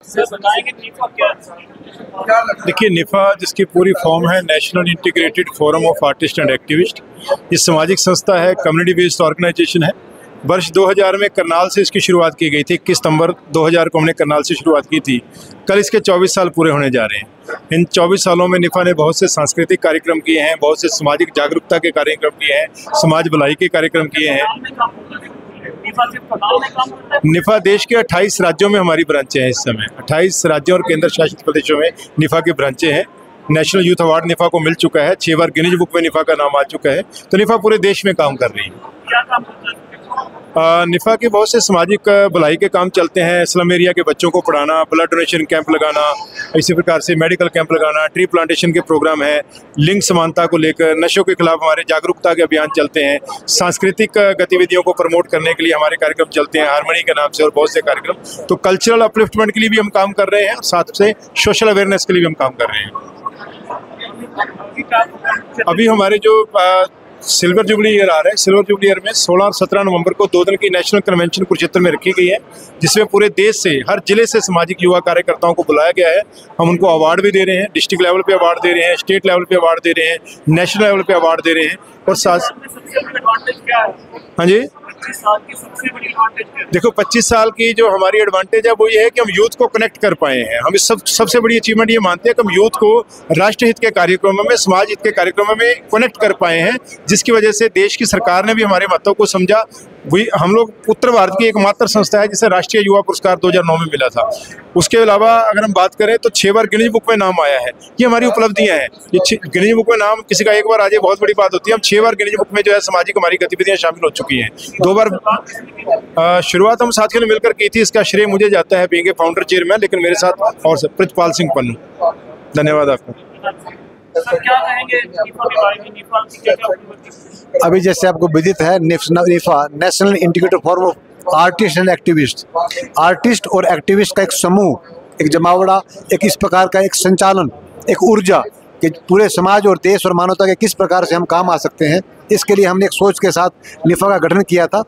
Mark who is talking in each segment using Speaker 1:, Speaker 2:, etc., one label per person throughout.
Speaker 1: Sir बताएंगे निफा क्या है?
Speaker 2: देखिए, निफा जिसकी पूरी फॉर्म है national integrated forum of artist and activist, ये सामाजिक संस्था है, कम्युनिटी बेस्ड ऑर्गेनाइजेशन है। वर्ष 2000 में करनाल से इसकी शुरुआत की गई थी। 21 सितंबर 2000 को हमने करनाल से शुरुआत की थी। कल इसके 24 साल पूरे होने जा रहे हैं। इन 24 सालों में निफा ने बहुत से सांस्कृतिक कार्यक्रम किए हैं, बहुत से सामाजिक जागरूकता के कार्यक्रम किए हैं, समाज भलाई के कार्यक्रम किए हैं। निफा देश के 28 राज्यों में हमारी ब्रांचें हैं। इस समय 28 राज्यों और केंद्र शासित प्रदेशों में निफा की ब्रांचें हैं। नेशनल यूथ अवार्ड निफा को मिल चुका है। 6 बार गिनीज बुक में निफा का नाम आ चुका है। तो निफा पूरे देश में काम कर रही है।
Speaker 1: क्या काम करता है?
Speaker 2: निफा के बहुत से सामाजिक भलाई के काम चलते हैं। स्लम एरिया के बच्चों को पढ़ाना, ब्लड डोनेशन कैंप लगाना, इसी प्रकार से मेडिकल कैंप लगाना, ट्री प्लांटेशन के प्रोग्राम है, लिंग समानता को लेकर, नशों के खिलाफ हमारे जागरूकता के अभियान चलते हैं, सांस्कृतिक गतिविधियों को प्रमोट करने के लिए हमारे कार्यक्रम चलते हैं हारमोनी के नाम से, और बहुत से कार्यक्रम। तो कल्चरल अपलिफ्टमेंट के लिए भी हम काम कर रहे हैं और साथ से सोशल अवेयरनेस के लिए भी हम काम कर रहे हैं। अभी हमारे जो सिल्वर जुबली ईयर आ रहा है, सिल्वर जुबली ईयर में 16 और 17 नवंबर को 2 दिन की नेशनल कन्वेंशन कुरुक्षेत्र में रखी गई है, जिसमें पूरे देश से, हर जिले से सामाजिक युवा कार्यकर्ताओं को बुलाया गया है। हम उनको अवार्ड भी दे रहे हैं, डिस्ट्रिक्ट लेवल पे अवार्ड दे रहे हैं, स्टेट लेवल पे अवार्ड दे रहे हैं, नेशनल लेवल पे अवार्ड दे रहे हैं। और साथ हाँ जी,
Speaker 1: 25 साल की सबसे बड़ी एडवांटेज क्या है?
Speaker 2: देखो 25 साल की जो हमारी एडवांटेज है वो ये है कि हम यूथ को कनेक्ट कर पाए हैं। हम इस सबसे बड़ी अचीवमेंट ये मानते हैं कि हम यूथ को राष्ट्रहित के कार्यक्रमों में, समाज हित के कार्यक्रमों में कनेक्ट कर पाए हैं, जिसकी वजह से देश की सरकार ने भी हमारे महत्व को समझा। वही हम लोग उत्तर भारत की एकमात्र संस्था है जिसे राष्ट्रीय युवा पुरस्कार 2009 में मिला था। उसके अलावा अगर हम बात करें तो 6 बार गिनीज बुक में नाम आया है। ये हमारी उपलब्धियां हैं। ये गिनीज बुक में नाम किसी का एक बार आ जाए बहुत बड़ी बात होती है। हम 6 बार गिनीज बुक में जो है सामाजिक हमारी गतिविधियां शामिल हो चुकी हैं। 2 बार शुरुआत हम साथियों ने मिलकर की थी। इसका श्रेय मुझे जाता है बीइंग ए फाउंडर चेयरमैन, लेकिन मेरे साथ और प्रितपाल सिंह पन्नू। धन्यवाद आपका।
Speaker 1: सर क्या कहेंगे निफा के बारे में? निफा की क्या
Speaker 3: अभी जैसे आपको विदित है, निफा national integrated forum of artist and activist, artist और एक्टिविस्ट का एक समूह, एक जमावड़ा, एक इस प्रकार का एक संचालन, एक ऊर्जा कि पूरे समाज और देश और मानवता के किस प्रकार से हम काम आ सकते हैं। इसके लिए हमने एक सोच के साथ निफा का गठन किया था।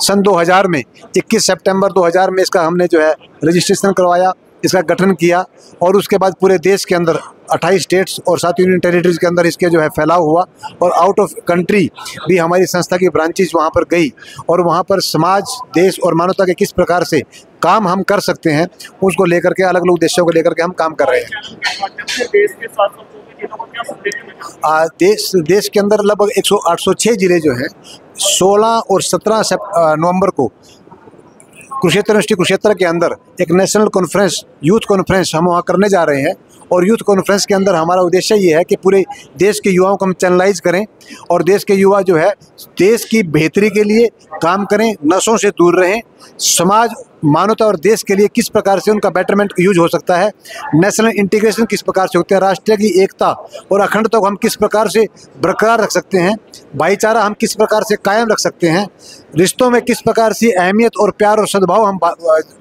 Speaker 3: सन 2000 में 21 सितंबर 2000 में इसका हमने जो है रजिस्ट्रेशन करवाया, इसका गठन किया, और उसके बाद पूरे देश के अंदर 28 स्टेट्स और 7 यूनियन टेरिटरीज के अंदर इसके जो है फैलाव हुआ, और आउट ऑफ कंट्री भी हमारी संस्था की ब्रांचेज वहाँ पर गई, और वहाँ पर समाज, देश और मानवता के किस प्रकार से काम हम कर सकते हैं उसको लेकर के, अलग अलग उद्देश्यों को लेकर के हम काम कर रहे हैं। देश के अंदर लगभग 806 जिले जो हैं, 16 और 17 नवंबर को कुरुक्षेत्र यूनिवर्सिटी कुरुक्षेत्र के अंदर एक नेशनल कॉन्फ्रेंस, यूथ कॉन्फ्रेंस हम वहाँ करने जा रहे हैं। और यूथ कॉन्फ्रेंस के अंदर हमारा उद्देश्य ये है कि पूरे देश के युवाओं को हम चैनलाइज करें, और देश के युवा जो है देश की बेहतरी के लिए काम करें, नशों से दूर रहें, समाज, मानवता और देश के लिए किस प्रकार से उनका बेटरमेंट यूज हो सकता है, नेशनल इंटीग्रेशन किस प्रकार से होते हैं, राष्ट्र की एकता और अखंडता को हम किस प्रकार से बरकरार रख सकते हैं, भाईचारा हम किस प्रकार से कायम रख सकते हैं, रिश्तों में किस प्रकार से अहमियत और प्यार और सद्भाव हम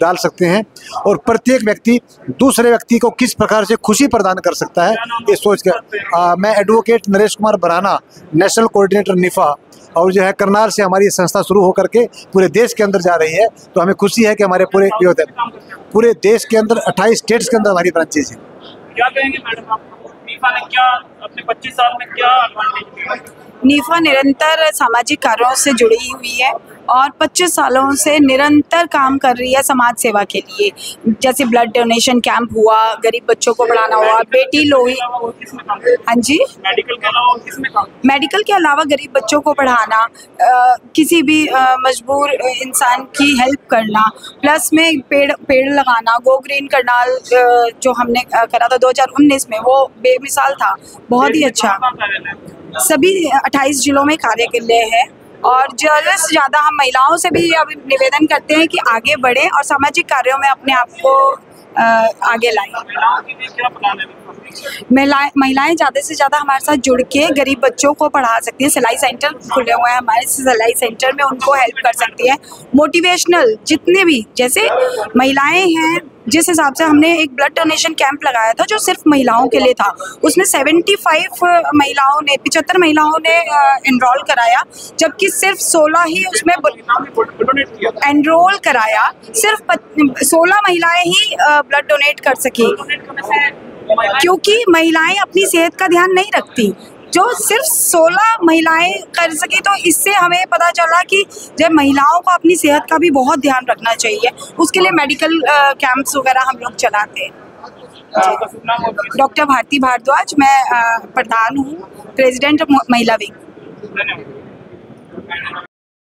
Speaker 3: डाल सकते हैं, और प्रत्येक व्यक्ति दूसरे व्यक्ति को किस प्रकार से खुशी प्रदान कर सकता है, ये सोच कर मैं एडवोकेट नरेश कुमार बराना, नेशनल कोऑर्डिनेटर निफा, और जो है करनाल से हमारी संस्था शुरू होकर के पूरे देश के अंदर जा रही है। तो हमें खुशी है कि हमारे पूरे देश के अंदर 28 स्टेट्स के अंदर हमारी ब्रांचेज हैं।
Speaker 1: क्या कहेंगे मैडम, आपको निफा ने क्या अपने 25 साल में क्या एडवांटेज दिया?
Speaker 4: निफा निरंतर सामाजिक कार्यों से जुड़ी हुई है और 25 सालों से निरंतर काम कर रही है समाज सेवा के लिए। जैसे ब्लड डोनेशन कैंप हुआ, गरीब बच्चों को पढ़ाना हुआ, बेटी लोही, हाँ जी,
Speaker 1: मेडिकल के अलावा किसमें काम?
Speaker 4: मेडिकल के अलावा गरीब बच्चों को पढ़ाना, किसी भी मजबूर इंसान की हेल्प करना, प्लस में पेड़ लगाना, गो ग्रीन करनाल जो हमने करा था 2019 में, वो बेमिसाल था, बहुत ही अच्छा। सभी 28 जिलों में कार्य कर रहे हैं, और ज़्यादा से ज़्यादा हम महिलाओं से भी अब निवेदन करते हैं कि आगे बढ़ें और सामाजिक कार्यों में अपने आप को आगे लाएं। महिलाएं ज़्यादा से ज़्यादा हमारे साथ जुड़ के गरीब बच्चों को पढ़ा सकती हैं। सिलाई सेंटर खुले हुए हैं हमारे, सिलाई सेंटर में उनको हेल्प कर सकती है। मोटिवेशनल जितने भी, जैसे महिलाएं हैं जिस हिसाब से हमने एक ब्लड डोनेशन कैंप लगाया था जो सिर्फ महिलाओं के लिए था, उसमें 75 महिलाओं ने 75 महिलाओं ने एनरोल कराया, जबकि सिर्फ 16 ही उसमें एनरोल कराया। सिर्फ 16 महिलाएं ही ब्लड डोनेट कर सकी, क्योंकि महिलाएं अपनी सेहत का ध्यान नहीं रखती। जो सिर्फ 16 महिलाएं कर सकी, तो इससे हमें पता चला कि जब महिलाओं को अपनी सेहत का भी बहुत ध्यान रखना चाहिए, उसके लिए मेडिकल कैंप्स वगैरह हम लोग चलाते हैं। डॉक्टर भारती भारद्वाज, मैं प्रधान हूँ, प्रेसिडेंट महिला विंग।